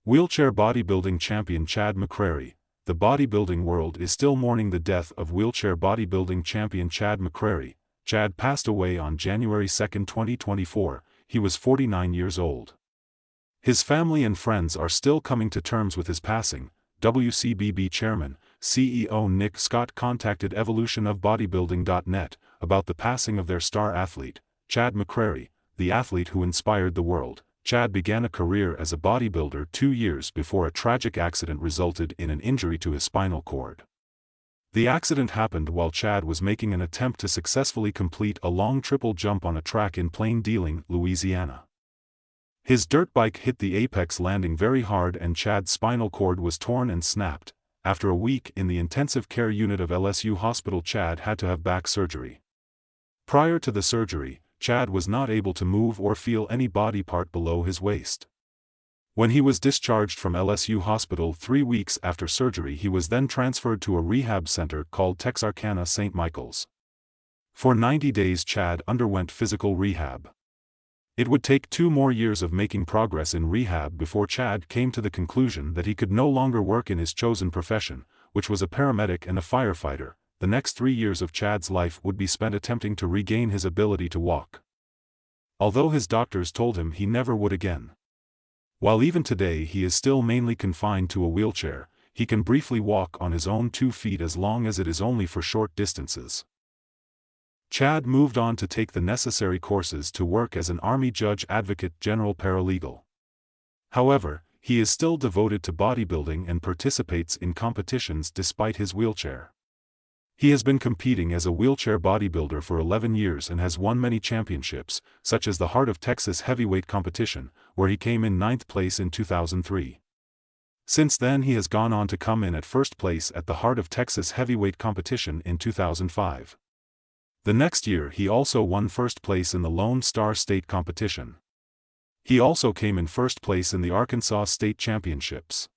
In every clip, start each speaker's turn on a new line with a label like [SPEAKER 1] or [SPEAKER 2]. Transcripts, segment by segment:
[SPEAKER 1] Wheelchair bodybuilding champion Chad McCrary. The bodybuilding world is still mourning the death of wheelchair bodybuilding champion Chad McCrary. Chad passed away on January 2, 2024. He was 49 years old. His family and friends are still coming to terms with his passing. WCBB chairman, CEO Nick Scott contacted evolutionofbodybuilding.net about the passing of their star athlete, Chad McCrary, the athlete who inspired the world. Chad began a career as a bodybuilder 2 years before a tragic accident resulted in an injury to his spinal cord. The accident happened while Chad was making an attempt to successfully complete a long triple jump on a track in Plain Dealing, Louisiana. His dirt bike hit the apex, landing very hard, and Chad's spinal cord was torn and snapped. After a week in the intensive care unit of LSU Hospital, Chad had to have back surgery. Prior to the surgery, Chad was not able to move or feel any body part below his waist. When he was discharged from LSU Hospital 3 weeks after surgery, he was then transferred to a rehab center called Texarkana St. Michael's. For 90 days Chad underwent physical rehab. It would take 2 more years of making progress in rehab before Chad came to the conclusion that he could no longer work in his chosen profession, which was a paramedic and a firefighter. The next 3 years of Chad's life would be spent attempting to regain his ability to walk, although his doctors told him he never would again. While even today he is still mainly confined to a wheelchair, he can briefly walk on his own 2 feet as long as it is only for short distances. Chad moved on to take the necessary courses to work as an Army Judge Advocate General Paralegal. However, he is still devoted to bodybuilding and participates in competitions despite his wheelchair. He has been competing as a wheelchair bodybuilder for 11 years and has won many championships, such as the Heart of Texas heavyweight competition, where he came in 9th place in 2003. Since then he has gone on to come in at 1st place at the Heart of Texas heavyweight competition in 2005. The next year he also won 1st place in the Lone Star State competition. He also came in 1st place in the Arkansas State Championships.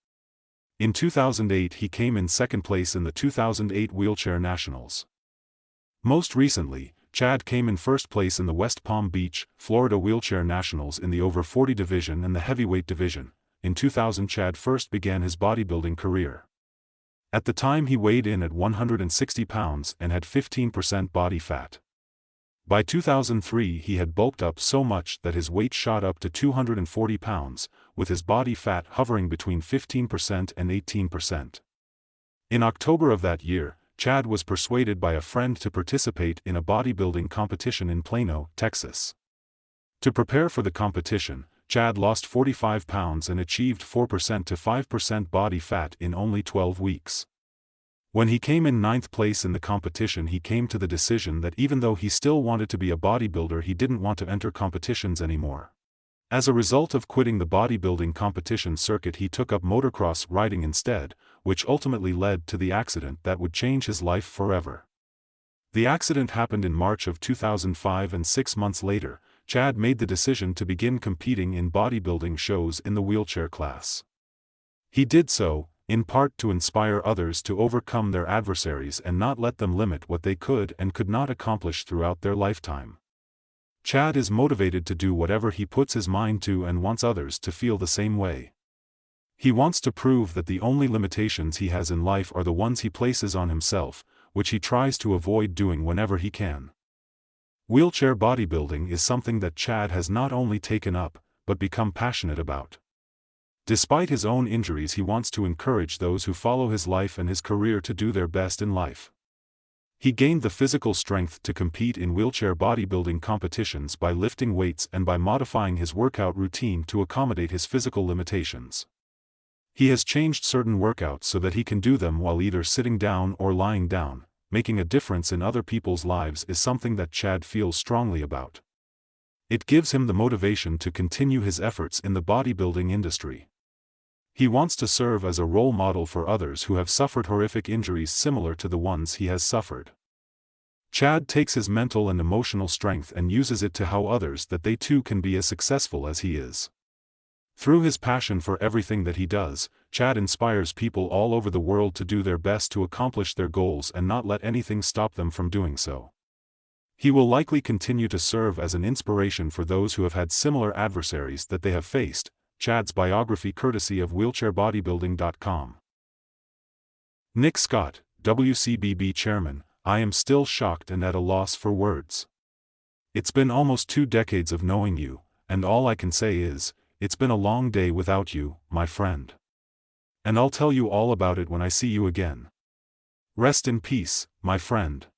[SPEAKER 1] In 2008 he came in 2nd place in the 2008 Wheelchair Nationals. Most recently, Chad came in 1st place in the West Palm Beach, Florida Wheelchair Nationals in the over 40 division and the heavyweight division. In 2000 Chad first began his bodybuilding career. At the time he weighed in at 160 pounds and had 15% body fat. By 2003 he had bulked up so much that his weight shot up to 240 pounds, with his body fat hovering between 15% and 18%. In October of that year, Chad was persuaded by a friend to participate in a bodybuilding competition in Plano, Texas. To prepare for the competition, Chad lost 45 pounds and achieved 4% to 5% body fat in only 12 weeks. When he came in 9th place in the competition, he came to the decision that even though he still wanted to be a bodybuilder, he didn't want to enter competitions anymore. As a result of quitting the bodybuilding competition circuit, he took up motocross riding instead, which ultimately led to the accident that would change his life forever. The accident happened in March of 2005, and 6 months later, Chad made the decision to begin competing in bodybuilding shows in the wheelchair class. He did so, in part to inspire others to overcome their adversaries and not let them limit what they could and could not accomplish throughout their lifetime. Chad is motivated to do whatever he puts his mind to and wants others to feel the same way. He wants to prove that the only limitations he has in life are the ones he places on himself, which he tries to avoid doing whenever he can. Wheelchair bodybuilding is something that Chad has not only taken up, but become passionate about. Despite his own injuries, he wants to encourage those who follow his life and his career to do their best in life. He gained the physical strength to compete in wheelchair bodybuilding competitions by lifting weights and by modifying his workout routine to accommodate his physical limitations. He has changed certain workouts so that he can do them while either sitting down or lying down. Making a difference in other people's lives is something that Chad feels strongly about. It gives him the motivation to continue his efforts in the bodybuilding industry. He wants to serve as a role model for others who have suffered horrific injuries similar to the ones he has suffered. Chad takes his mental and emotional strength and uses it to help others that they too can be as successful as he is. Through his passion for everything that he does, Chad inspires people all over the world to do their best to accomplish their goals and not let anything stop them from doing so. He will likely continue to serve as an inspiration for those who have had similar adversaries that they have faced. Chad's biography courtesy of wheelchairbodybuilding.com. Nick Scott, WCBB chairman, I am still shocked and at a loss for words. It's been almost 2 decades of knowing you, and all I can say is, it's been a long day without you, my friend. And I'll tell you all about it when I see you again. Rest in peace, my friend.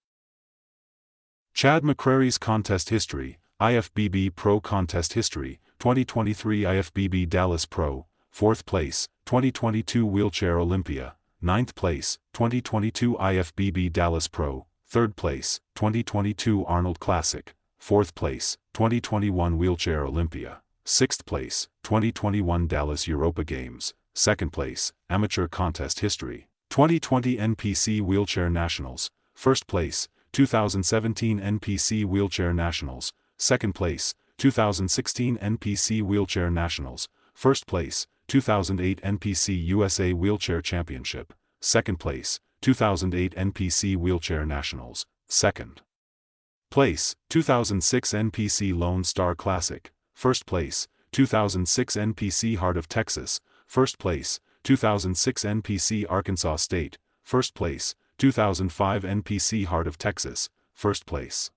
[SPEAKER 1] Chad McCrary's contest history, IFBB Pro Contest History, 2023 IFBB Dallas Pro, 4th place, 2022 Wheelchair Olympia, 9th place, 2022 IFBB Dallas Pro, 3rd place, 2022 Arnold Classic, 4th place, 2021 Wheelchair Olympia, 6th place, 2021 Dallas Europa Games, 2nd place, Amateur Contest History, 2020 NPC Wheelchair Nationals, 1st place, 2017 NPC Wheelchair Nationals, 2nd place, 2016 NPC Wheelchair Nationals, 1st place, 2008 NPC USA Wheelchair Championship, 2nd place, 2008 NPC Wheelchair Nationals, 2nd place, 2006 NPC Lone Star Classic, 1st place, 2006 NPC Heart of Texas, 1st place, 2006 NPC Arkansas State, 1st place, 2005 NPC Heart of Texas, 1st place.